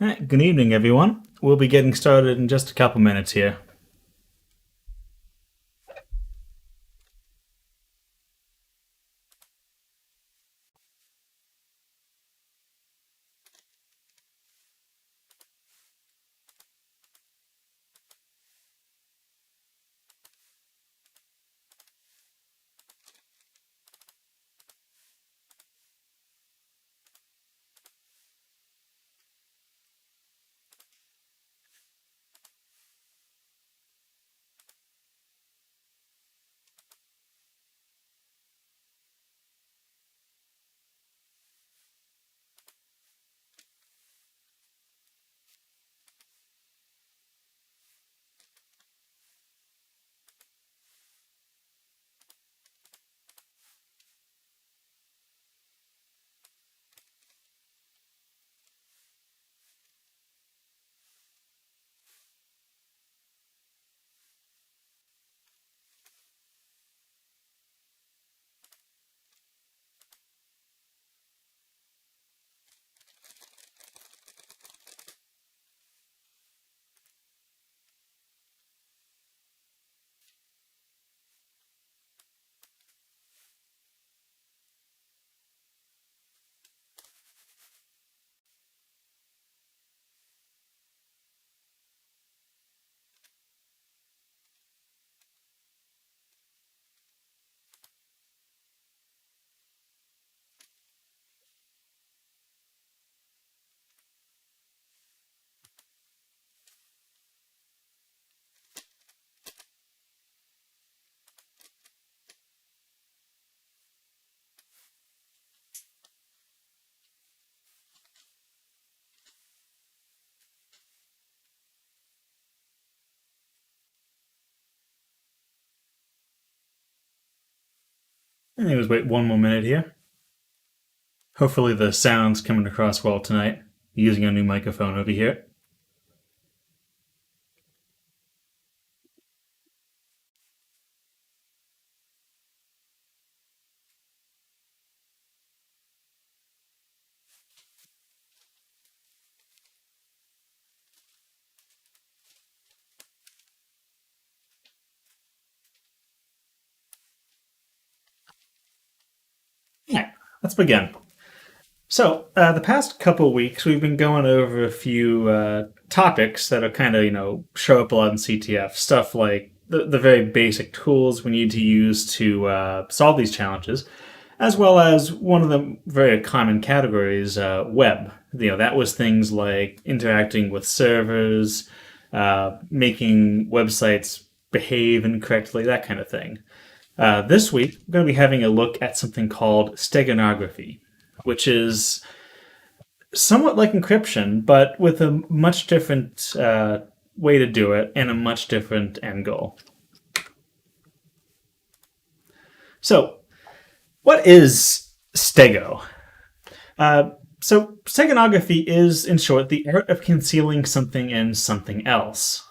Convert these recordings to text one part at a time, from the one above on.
Good evening, everyone. We'll be getting started in just a couple minutes here. Anyways, wait one more minute here. Hopefully the sound's coming across well tonight. Using a new microphone over here. Yeah, let's begin. So, the past couple weeks, we've been going over a few topics that are kind of, show up a lot in CTF. Stuff like the very basic tools we need to use to solve these challenges, as well as one of the very common categories, web. That was things like interacting with servers, making websites behave incorrectly, that kind of thing. This week, we're going to be having a look at something called steganography, which is somewhat like encryption, but with a much different way to do it and a much different end goal. So, what is Stego? So, steganography is, in short, the art of concealing something in something else.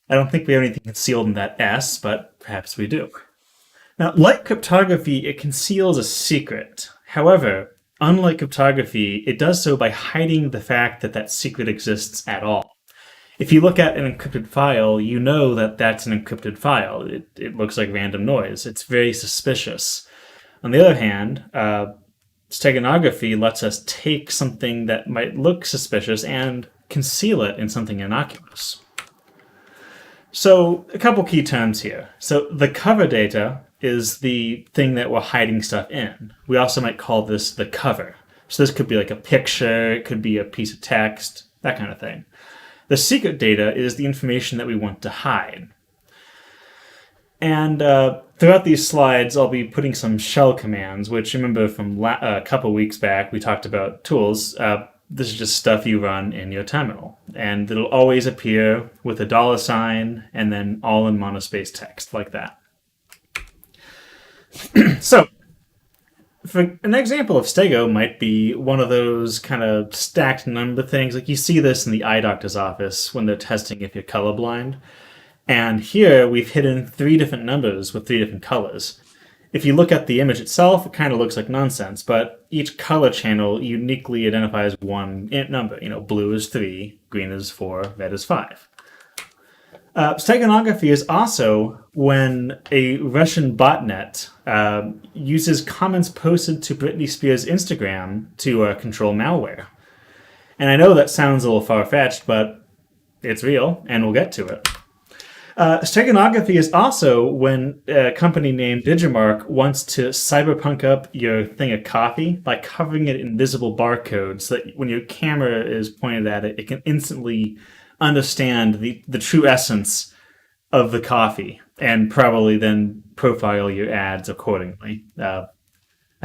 I don't think we have anything concealed in that S, but perhaps we do. Now, like cryptography, it conceals a secret. However, unlike cryptography, it does so by hiding the fact that that secret exists at all. If you look at an encrypted file, you know that that's an encrypted file. It looks like random noise. It's very suspicious. On the other hand, steganography lets us take something that might look suspicious and conceal it in something innocuous. So, a couple key terms here. So, the cover data is the thing that we're hiding stuff in. We also might call this the cover. So, this could be like a picture, it could be a piece of text, that kind of thing. The secret data is the information that we want to hide. And throughout these slides, I'll be putting some shell commands, which remember from a couple weeks back, we talked about tools. This is just stuff you run in your terminal. And it'll always appear with a $sign and then all in monospace text like that. So, for an example of Stego might be one of those kind of stacked number things. Like you see this in the eye doctor's office when they're testing if you're colorblind. And here we've hidden 3 different numbers with 3 different colors. If you look at the image itself, it kind of looks like nonsense, but each color channel uniquely identifies one number. Blue is 3, green is 4, red is 5. Steganography is also when a Russian botnet uses comments posted to Britney Spears' Instagram to control malware. And I know that sounds a little far-fetched, but it's real, and we'll get to it. Steganography is also when a company named Digimarc wants to cyberpunk up your thing of coffee by covering it in invisible barcodes so that when your camera is pointed at it, it can instantly understand the true essence of the coffee and probably then profile your ads accordingly. I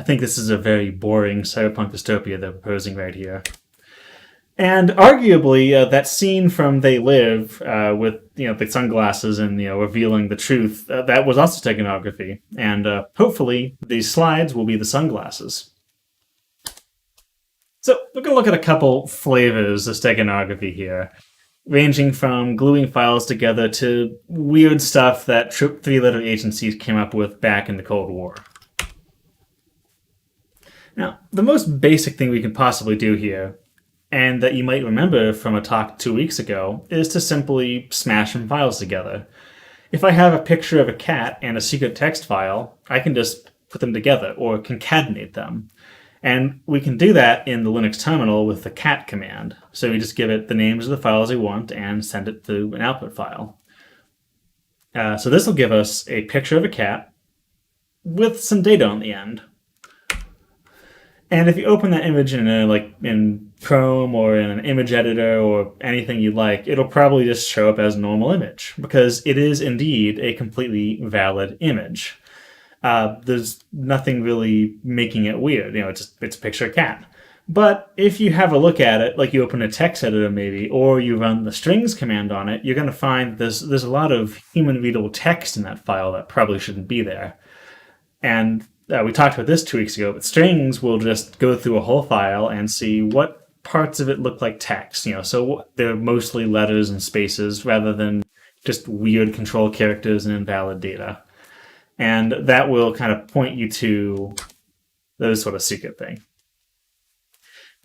think this is a very boring cyberpunk dystopia they're proposing right here. And arguably, that scene from They Live with the sunglasses and revealing the truth, that was also steganography. And hopefully, these slides will be the sunglasses. So we're going to look at a couple flavors of steganography here, ranging from gluing files together to weird stuff that three-letter agencies came up with back in the Cold War. Now, the most basic thing we can possibly do here, and that you might remember from a talk 2 weeks ago, is to simply smash some files together. If I have a picture of a cat and a secret text file, I can just put them together or concatenate them. And we can do that in the Linux terminal with the cat command. So we just give it the names of the files we want and send it to an output file. So this will give us a picture of a cat with some data on the end. And if you open that image in Chrome or in an image editor or anything you like, it'll probably just show up as a normal image because it is indeed a completely valid image. There's nothing really making it weird. It's a picture of a cat. But if you have a look at it, like you open a text editor maybe, or you run the strings command on it, you're going to find there's a lot of human-readable text in that file that probably shouldn't be there. And we talked about this 2 weeks ago, but strings will just go through a whole file and see what parts of it look like text. So they're mostly letters and spaces rather than just weird control characters and invalid data. And that will kind of point you to those sort of secret thing.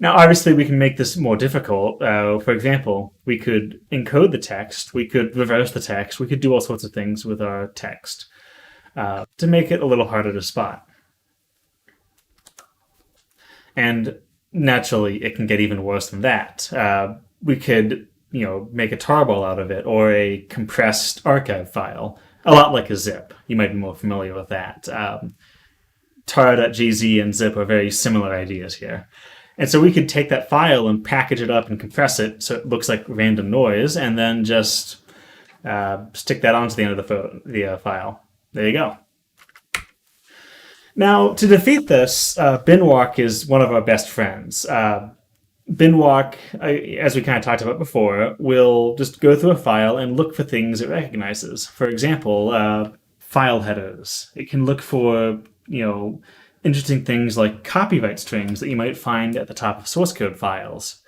Now, obviously, we can make this more difficult. For example, we could encode the text, we could reverse the text, we could do all sorts of things with our text to make it a little harder to spot. And naturally, it can get even worse than that. We could, make a tarball out of it or a compressed archive file, a lot like a zip. You might be more familiar with that. tar.gz and zip are very similar ideas here. And so we could take that file and package it up and compress it so it looks like random noise and then just stick that onto the end of the file. There you go. Now, to defeat this, binwalk is one of our best friends. Binwalk, as we kind of talked about before, will just go through a file and look for things it recognizes. For example, file headers. It can look for, interesting things like copyright strings that you might find at the top of source code files.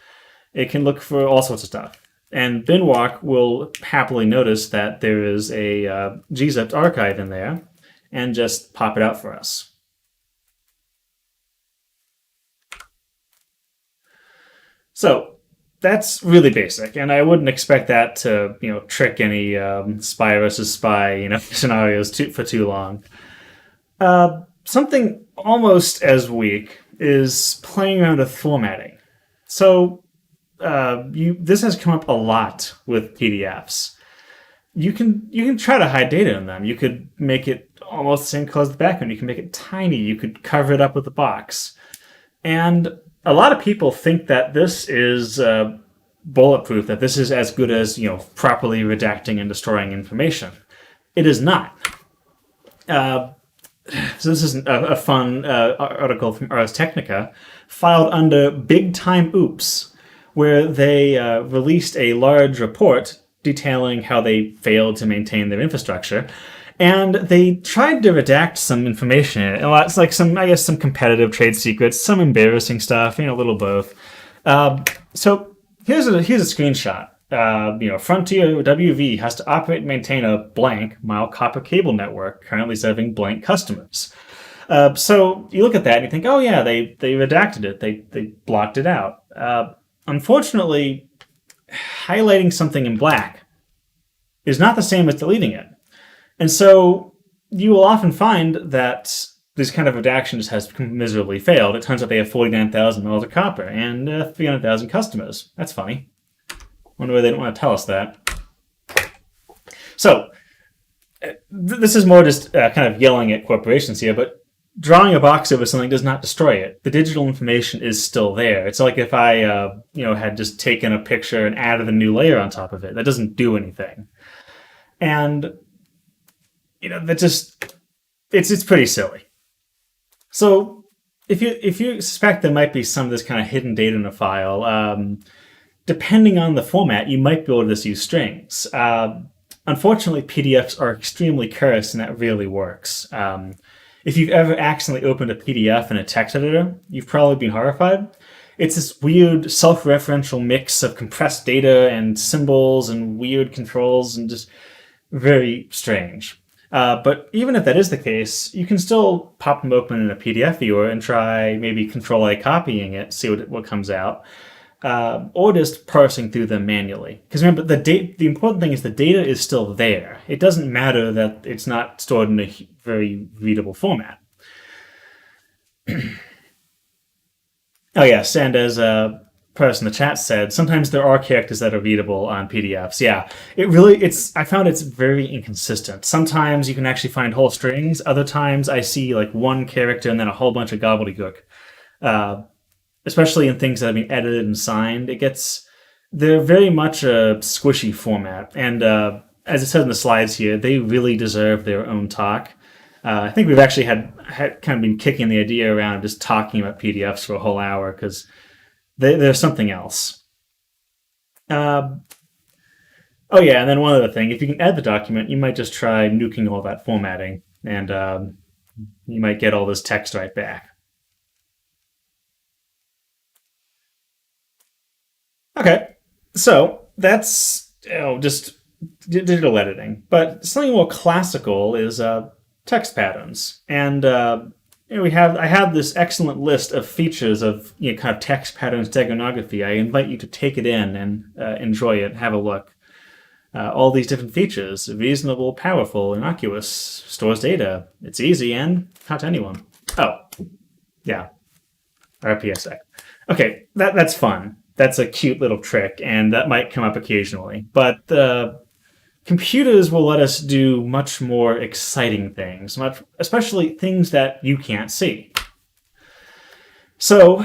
It can look for all sorts of stuff. And binwalk will happily notice that there is a gzipped archive in there and just pop it out for us. So that's really basic, and I wouldn't expect that to, trick any spy versus spy, scenarios for too long. Something almost as weak is playing around with formatting. So this has come up a lot with PDFs. You can try to hide data in them. You could make it almost the same color as the background. You can make it tiny. You could cover it up with a box. And a lot of people think that this is bulletproof, that this is as good as, properly redacting and destroying information. It is not. So this is a fun article from Ars Technica, filed under Big Time Oops, where they released a large report detailing how they failed to maintain their infrastructure. And they tried to redact some information in it. And it's like some competitive trade secrets, some embarrassing stuff, a little both. So here's a screenshot. Frontier WV has to operate and maintain a blank mile copper cable network currently serving blank customers. So you look at that and you think, oh yeah, they redacted it, they blocked it out. Unfortunately, highlighting something in black is not the same as deleting it. And so you will often find that this kind of redaction has miserably failed. It turns out they have 49,000 miles of copper and 300,000 customers. That's funny. Wonder why they didn't want to tell us that. So this is more just kind of yelling at corporations here, but drawing a box over something does not destroy it. The digital information is still there. It's like if I had just taken a picture and added a new layer on top of it. That doesn't do anything. And that just it's pretty silly. So if you suspect there might be some of this kind of hidden data in a file, depending on the format, you might be able to just use strings. Unfortunately, PDFs are extremely cursed, and that really works. If you've ever accidentally opened a PDF in a text editor, you've probably been horrified. It's this weird self-referential mix of compressed data and symbols and weird controls and just very strange. But even if that is the case, you can still pop them open in a PDF viewer and try maybe Control-A copying it, see what comes out, or just parsing through them manually. Because remember, the important thing is the data is still there. It doesn't matter that it's not stored in a very readable format. Oh yes, and as a person in the chat said, sometimes there are characters that are readable on PDFs. Yeah, I found it's very inconsistent. Sometimes you can actually find whole strings. Other times I see like one character and then a whole bunch of gobbledygook. Especially in things that have been edited and signed, they're very much a squishy format. And as it says in the slides here, they really deserve their own talk. I think we've actually had kind of been kicking the idea around of just talking about PDFs for a whole hour because they're something else. Oh yeah, and then one other thing, if you can edit the document, you might just try nuking all that formatting, and you might get all this text right back. Okay, so that's just digital editing, but something more classical is text patterns, and I have this excellent list of features of kind of text pattern steganography. I invite you to take it in and enjoy it, have a look. All these different features: reasonable, powerful, innocuous, stores data, it's easy, and not to anyone. Oh, yeah, RPSX. Okay, that's fun. That's a cute little trick, and that might come up occasionally. But computers will let us do much more exciting things, especially things that you can't see. So,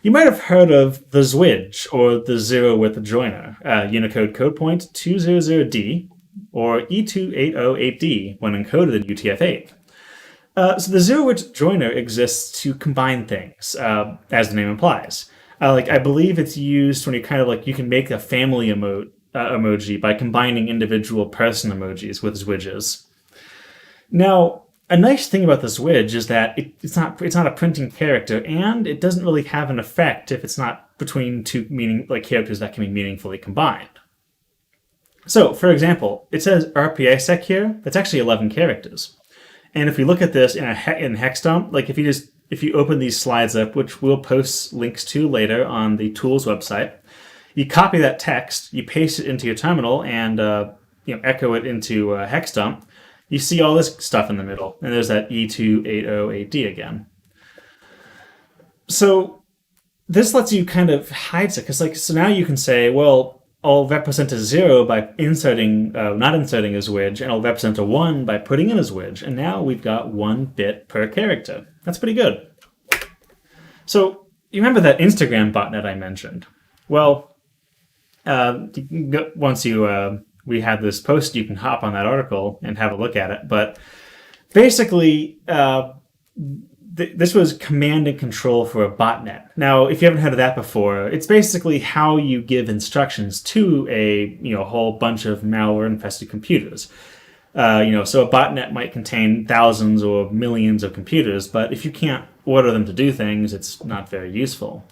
you might have heard of the ZWIDGE, or the zero-width joiner, Unicode code point 200D, or E2808D when encoded in UTF-8. So the zero-width joiner exists to combine things, as the name implies. I believe it's used when you can make a family emoji by combining individual person emojis with ZWIDGEs. Now, a nice thing about the ZWIDGE is that it's not a printing character, and it doesn't really have an effect if it's not between two characters that can be meaningfully combined. So, for example, it says RPSec here. That's actually 11 characters. And if we look at this in hex dump, if you open these slides up, which we'll post links to later on the tools website, you copy that text, you paste it into your terminal, and echo it into hex dump. You see all this stuff in the middle, and there's that E2808D again. So this lets you kind of hide it, because so now you can say, well, I'll represent a 0 by not inserting a ZWIDGE, and I'll represent a 1 by putting in a ZWIDGE, and now we've got 1 bit per character. That's pretty good. So you remember that Instagram botnet I mentioned? Well, once we have this post, you can hop on that article and have a look at it. But basically, this was command and control for a botnet. Now, if you haven't heard of that before, it's basically how you give instructions to a whole bunch of malware-infested computers. So a botnet might contain thousands or millions of computers, but if you can't order them to do things, it's not very useful.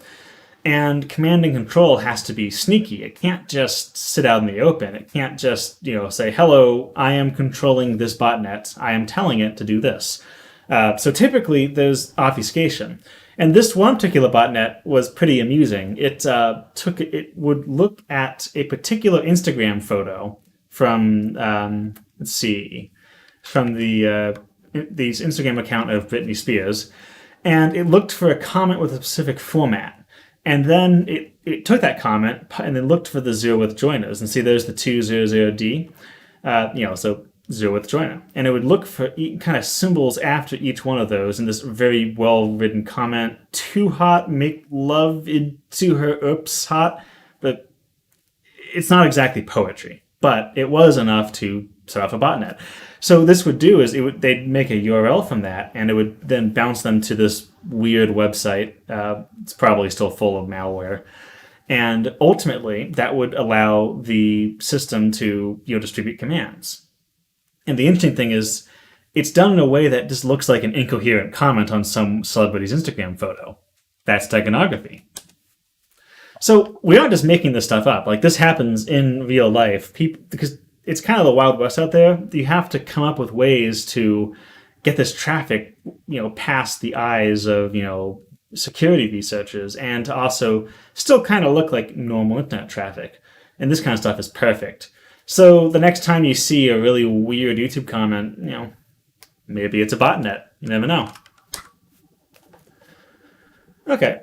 And command and control has to be sneaky. It can't just sit out in the open. It can't just, say, hello, I am controlling this botnet. I am telling it to do this. So typically there's obfuscation. And this one particular botnet was pretty amusing. It would look at a particular Instagram photo from let's see, from the Instagram account of Britney Spears, and it looked for a comment with a specific format. And then it took that comment and then looked for the zero with joiners. And see, there's the 200D, so zero with joiner. And it would look for kind of symbols after each one of those in this very well-written comment. Too hot, make love into her, oops, hot. But it's not exactly poetry. But it was enough to set off a botnet. So this would do is they'd make a URL from that, and it would then bounce them to this weird website. It's probably still full of malware. And ultimately, that would allow the system to distribute commands. And the interesting thing is, it's done in a way that just looks like an incoherent comment on some celebrity's Instagram photo. That's steganography. So we aren't just making this stuff up. Like, this happens in real life. Because it's kind of the Wild West out there. You have to come up with ways to get this traffic, past the eyes of, security researchers, and to also still kind of look like normal internet traffic. And this kind of stuff is perfect. So the next time you see a really weird YouTube comment, maybe it's a botnet. You never know. Okay.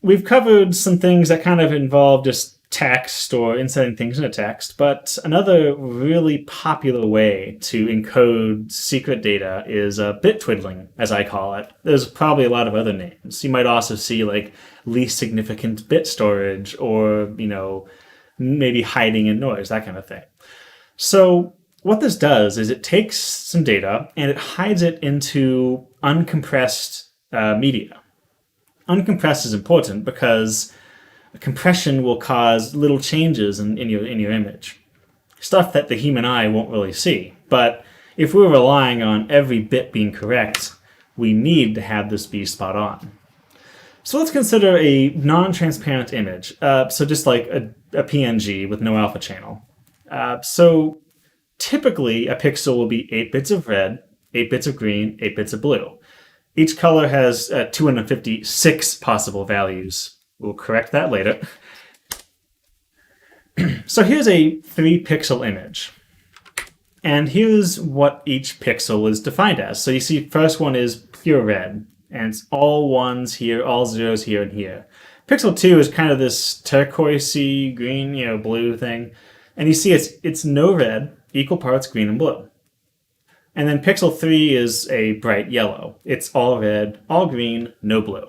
We've covered some things that kind of involve just text or inserting things into text, but another really popular way to encode secret data is bit twiddling, as I call it. There's probably a lot of other names. You might also see like least significant bit storage, or maybe hiding in noise, that kind of thing. So what this does is it takes some data and it hides it into uncompressed media. Uncompressed is important because compression will cause little changes in your image. Stuff that the human eye won't really see. But if we're relying on every bit being correct, we need to have this be spot on. So let's consider a non-transparent image. So just like a PNG with no alpha channel. So typically a pixel will be 8 bits of red, 8 bits of green, 8 bits of blue. Each color has 256 possible values. We'll correct that later. So here's a 3-pixel image. And here's what each pixel is defined as. So you see, first one is pure red. And it's all ones here, all zeros here and here. Pixel 2 is kind of this turquoisey, green, blue thing. And you see it's no red, equal parts green and blue. And then pixel 3 is a bright yellow. It's all red, all green, no blue.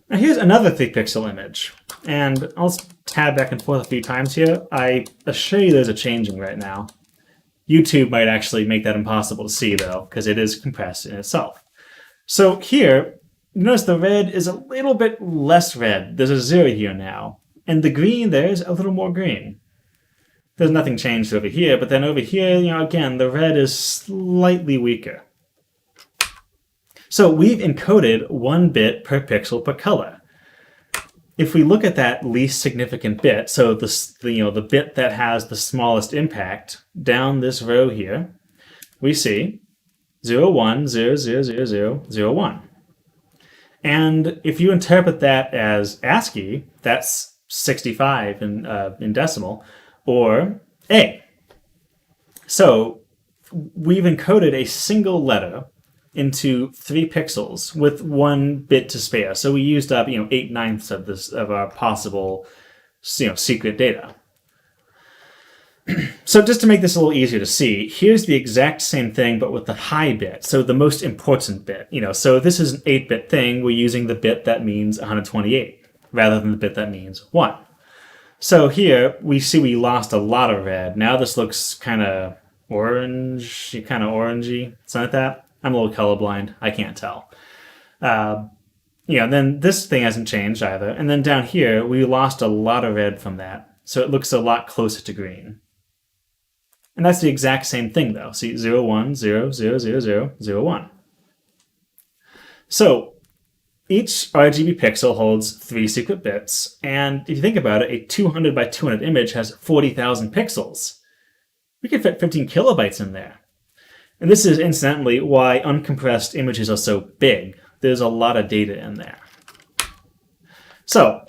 Now here's another 3-pixel image, and I'll tab back and forth a few times here. I assure you there's a changing right now. YouTube might actually make that impossible to see though, because it is compressed in itself. So here, notice the red is a little bit less red. There's a 0 here now, and the green there is a little more green. There's nothing changed over here, but then over here, again, the red is slightly weaker. So we've encoded 1 bit per pixel per color. If we look at that least significant bit, so the bit that has the smallest impact, down this row here, we see 0, 1, 0, 0, 0, 0, 0, 1. And if you interpret that as ASCII, that's 65 in decimal, or A. So we've encoded a single letter into 3 pixels with 1 bit to spare. So we used up 8/9 of our possible secret data. So just to make this a little easier to see, here's the exact same thing but with the high bit, so the most important bit. So this is an 8-bit thing. We're using the bit that means 128 rather than the bit that means 1. So here we see we lost a lot of red. Now this looks kind of orange, kind of orangey, something like that. I'm a little colorblind. I can't tell. Then this thing hasn't changed either. And then down here, we lost a lot of red from that. So it looks a lot closer to green. And that's the exact same thing, though. See, 0, 1, 0, 0, 0, 0, 0, 1. So each RGB pixel holds 3 secret bits. And if you think about it, a 200 by 200 image has 40,000 pixels. We could fit 15 kilobytes in there. And this is incidentally why uncompressed images are so big. There's a lot of data in there. So,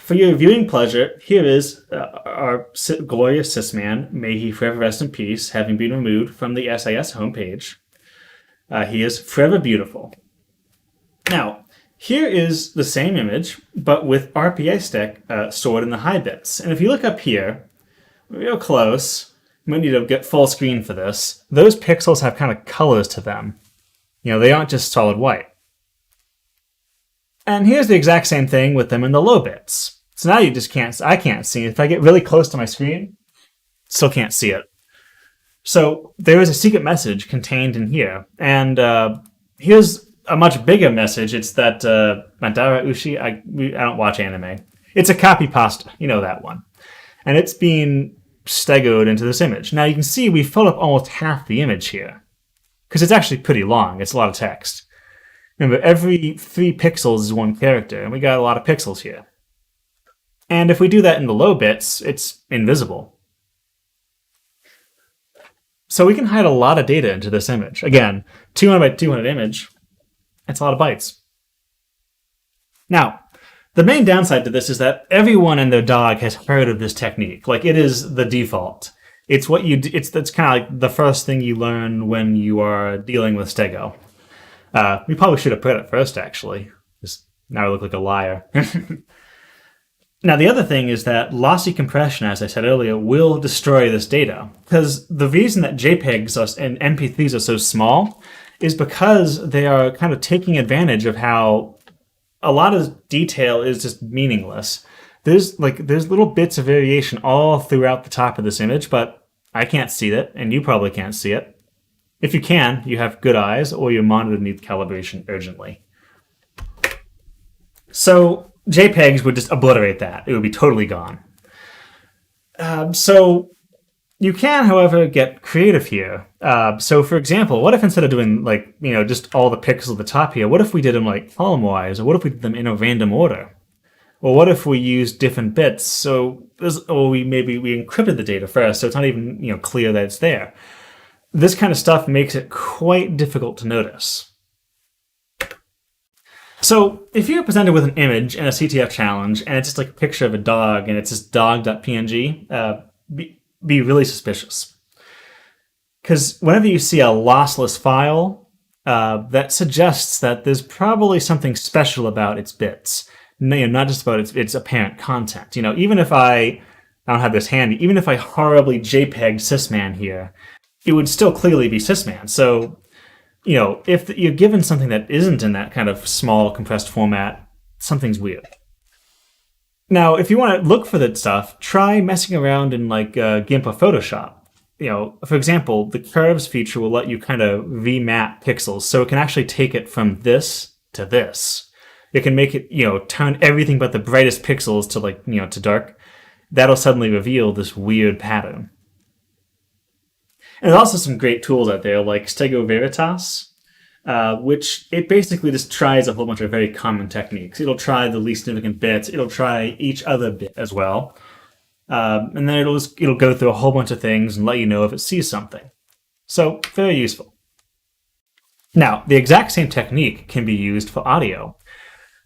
for your viewing pleasure, here is our glorious cis man. May he forever rest in peace, having been removed from the SAS homepage. He is forever beautiful. Now, here is the same image, but with RPA stick stored in the high bits. And if you look up here, real close, you might need to get full screen for this. Those pixels have kind of colors to them. You know, they aren't just solid white. And here's the exact same thing with them in the low bits. So now you just can't, I can't see it. If I get really close to my screen, still can't see it. So there is a secret message contained in here. And here's a much bigger message. It's that Madara Ushi, I don't watch anime. It's a copy pasta, you know that one. And it's being stegoed into this image. Now you can see we filled up almost half the image here, because it's actually pretty long. It's a lot of text. Remember, every 3 pixels is one character, and we got a lot of pixels here. And if we do that in the low bits, it's invisible. So we can hide a lot of data into this image. Again, 200 by 200 image, that's a lot of bytes. Now, the main downside to this is that everyone and their dog has heard of this technique. Like, it is the default. It's what you. That's kind of like the first thing you learn when you are dealing with Stego. We probably should have put it first, actually. Just now I look like a liar. Now, the other thing is that lossy compression, as I said earlier, will destroy this data. Because the reason that JPEGs and MP3s are so small is because they are kind of taking advantage of how a lot of detail is just meaningless. There's little bits of variation all throughout the top of this image, but I can't see it, and you probably can't see it. If you can, you have good eyes, or your monitor needs calibration urgently. So JPEGs would just obliterate that. It would be totally gone. So you can, however, get creative here. So for example, what if instead of doing just all the pixels at the top here, what if we did them like column-wise, or what if we did them in a random order? Or what if we used different bits? Or we encrypted the data first, so it's not even clear that it's there. This kind of stuff makes it quite difficult to notice. So if you're presented with an image in a CTF challenge and it's just like a picture of a dog and it's just dog.png, be really suspicious. Because whenever you see a lossless file, that suggests that there's probably something special about its bits. Not just about its apparent content. Even if I don't have this handy, even if I horribly JPEG Sysman here, it would still clearly be Sysman. So, if you're given something that isn't in that kind of small compressed format, something's weird. Now, if you want to look for that stuff, try messing around in GIMP or Photoshop. For example, the curves feature will let you kind of remap pixels, so it can actually take it from this to this. It can make it, turn everything but the brightest pixels to to dark. That'll suddenly reveal this weird pattern. And there's also some great tools out there like Stego Veritas, which it basically just tries a whole bunch of very common techniques. It'll try the least significant bits. It'll try each other bit as well. And then it'll go through a whole bunch of things and let you know if it sees something. So, very useful. Now, the exact same technique can be used for audio.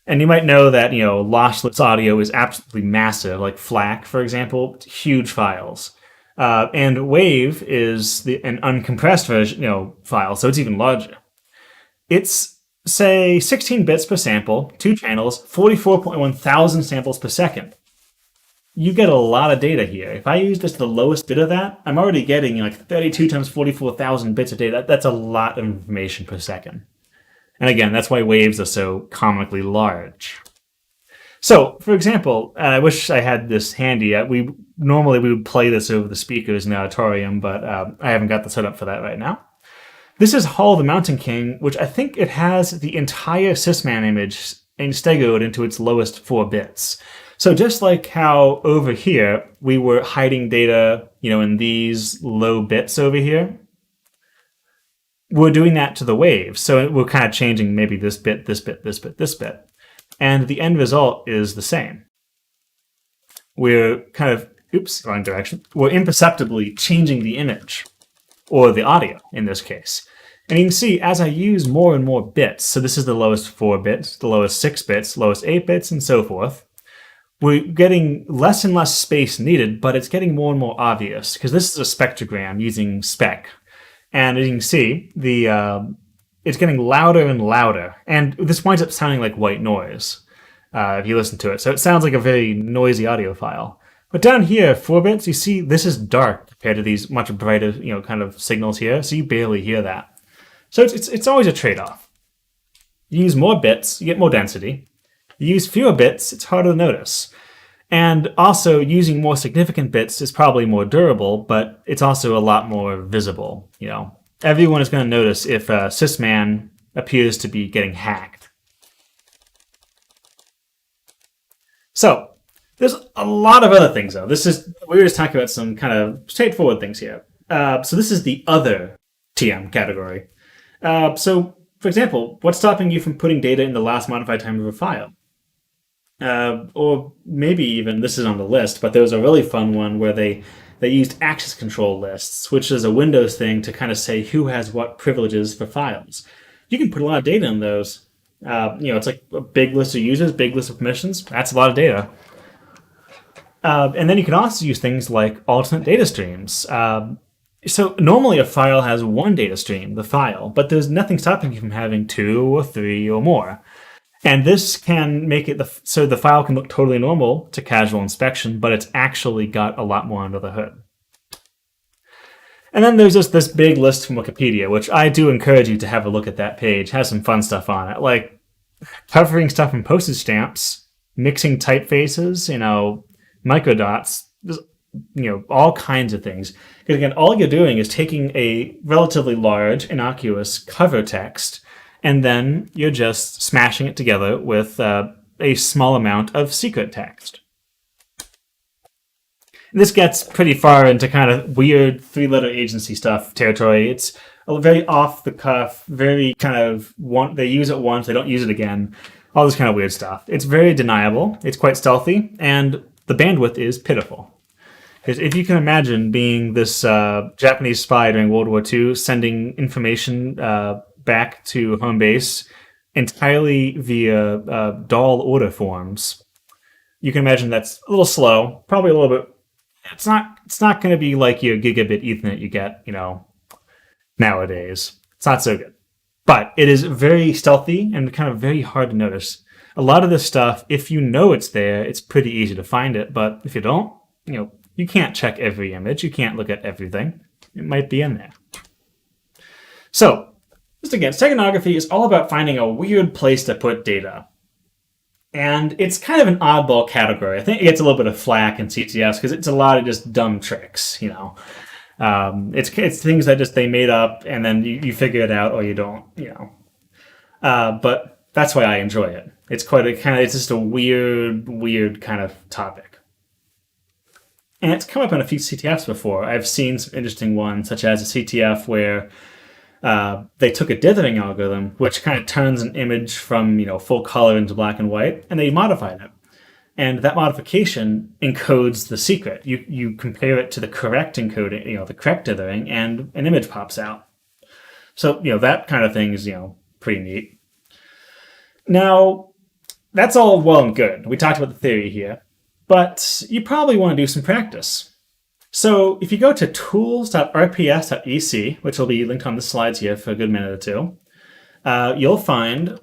And you might know that, lossless audio is absolutely massive, like FLAC, for example, huge files. And WAVE is an uncompressed version, file, so it's even larger. It's, say, 16 bits per sample, 2 channels, 44.1 thousand samples per second. You get a lot of data here. If I use just the lowest bit of that, I'm already getting 32 times 44,000 bits of data. That's a lot of information per second. And again, that's why waves are so comically large. So, for example, I wish I had this handy. Normally we would play this over the speakers in the auditorium, but I haven't got the setup for that right now. This is Hall the Mountain King, which I think it has the entire Sysman image and stegoed into its lowest 4 bits. So just like how over here we were hiding data, in these low bits over here, we're doing that to the waves. So we're kind of changing maybe this bit, this bit, this bit, this bit. And the end result is the same. We're kind of, wrong direction. We're imperceptibly changing the image. or the audio in this case. And you can see as I use more and more bits, so this is the lowest 4 bits, the lowest 6 bits, lowest 8 bits, and so forth, we're getting less and less space needed, but it's getting more and more obvious, because this is a spectrogram using spec. And as you can see, it's getting louder and louder, and this winds up sounding like white noise if you listen to it. So it sounds like a very noisy audio file. But down here, 4 bits, you see this is dark compared to these much brighter, kind of signals here, so you barely hear that. So it's always a trade-off. You use more bits, you get more density. You use fewer bits, it's harder to notice. And also, using more significant bits is probably more durable, but it's also a lot more visible. Everyone is going to notice if a sysman appears to be getting hacked. So, there's a lot of other things, though. We were just talking about some kind of straightforward things here. So this is the other TM category. So, for example, what's stopping you from putting data in the last modified time of a file? Or maybe even, this is on the list, but there was a really fun one where they used access control lists, which is a Windows thing to kind of say who has what privileges for files. You can put a lot of data in those. It's like a big list of users, big list of permissions. That's a lot of data. And then you can also use things like alternate data streams. So normally a file has one data stream, the file, but there's nothing stopping you from having 2 or 3 or more. And this can make it so the file can look totally normal to casual inspection, but it's actually got a lot more under the hood. And then there's just this big list from Wikipedia, which I do encourage you to have a look at that page. It has some fun stuff on it, like covering stuff in postage stamps, mixing typefaces, microdots, all kinds of things. Because again, all you're doing is taking a relatively large, innocuous cover text, and then you're just smashing it together with a small amount of secret text. This gets pretty far into kind of weird 3-letter agency stuff territory. It's a very off-the-cuff, very kind of, they use it once, they don't use it again, all this kind of weird stuff. It's very deniable, it's quite stealthy, and the bandwidth is pitiful. Because if you can imagine being this Japanese spy during World War II, sending information back to home base entirely via DAL order forms, you can imagine that's a little slow, probably a little bit. It's not going to be like your gigabit Ethernet you get, nowadays. It's not so good. But it is very stealthy and kind of very hard to notice. A lot of this stuff, if you know it's there, it's pretty easy to find it. But if you don't, you can't check every image. You can't look at everything. It might be in there. So, just again, steganography is all about finding a weird place to put data. And it's kind of an oddball category. I think it gets a little bit of flack in CTFs because it's a lot of just dumb tricks, It's things that just they made up and then you figure it out or you don't, But that's why I enjoy it. It's it's just a weird kind of topic. And it's come up in a few CTFs before. I've seen some interesting ones, such as a CTF where they took a dithering algorithm, which kind of turns an image from full color into black and white, and they modified it. And that modification encodes the secret. You compare it to the correct encoding, the correct dithering, and an image pops out. So that kind of thing is pretty neat. Now, that's all well and good. We talked about the theory here, but you probably want to do some practice. So if you go to tools.rps.ec, which will be linked on the slides here for a good minute or two, you'll find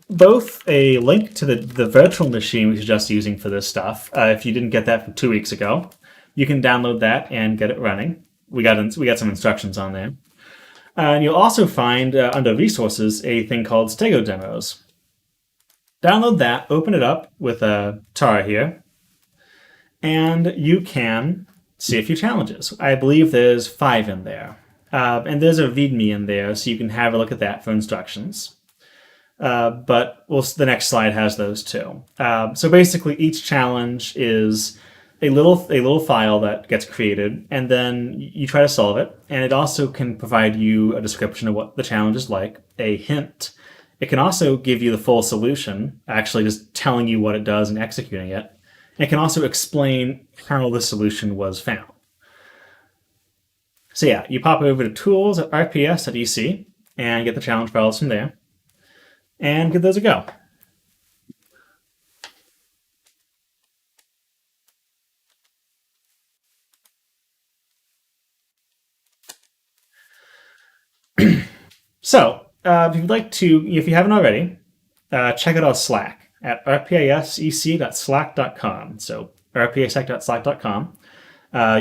both a link to the virtual machine we were just using for this stuff. If you didn't get that from 2 weeks ago, you can download that and get it running. We got some instructions on there. And you'll also find under resources a thing called Stego demos. Download that, open it up with a tar here, and you can see a few challenges. I believe there's 5 in there. And there's a README in there, so you can have a look at that for instructions. But the next slide has those too. So basically, each challenge is a little file that gets created, and then you try to solve it. And it also can provide you a description of what the challenge is like, a hint. It can also give you the full solution, actually just telling you what it does and executing it. And it can also explain how the solution was found. So yeah, you pop over to tools at rps.ec and get the challenge files from there and give those a go. So, if you haven't already, check out our Slack at rpisec.slack.com. So, rpisec.slack.com.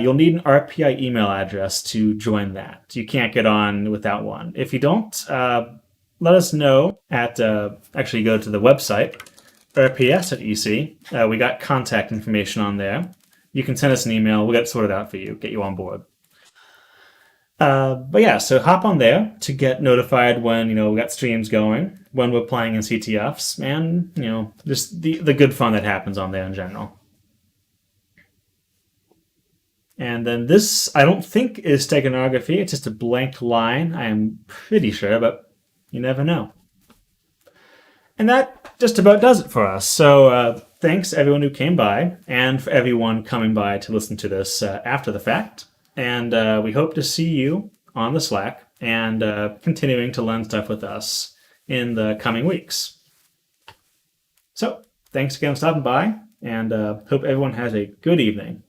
You'll need an RPI email address to join that. You can't get on without one. If you don't, let us know at, actually go to the website, rps.ec. We got contact information on there. You can send us an email. We'll get it sorted out for you, get you on board. But yeah, so hop on there to get notified when, we got streams going, when we're playing in CTFs, and, just the good fun that happens on there in general. And then this, I don't think is Steganography. It's just a blank line, I am pretty sure, but you never know. And that just about does it for us. So thanks everyone who came by, and for everyone coming by to listen to this after the fact. And we hope to see you on the Slack and continuing to learn stuff with us in the coming weeks. So thanks again for stopping by, and hope everyone has a good evening.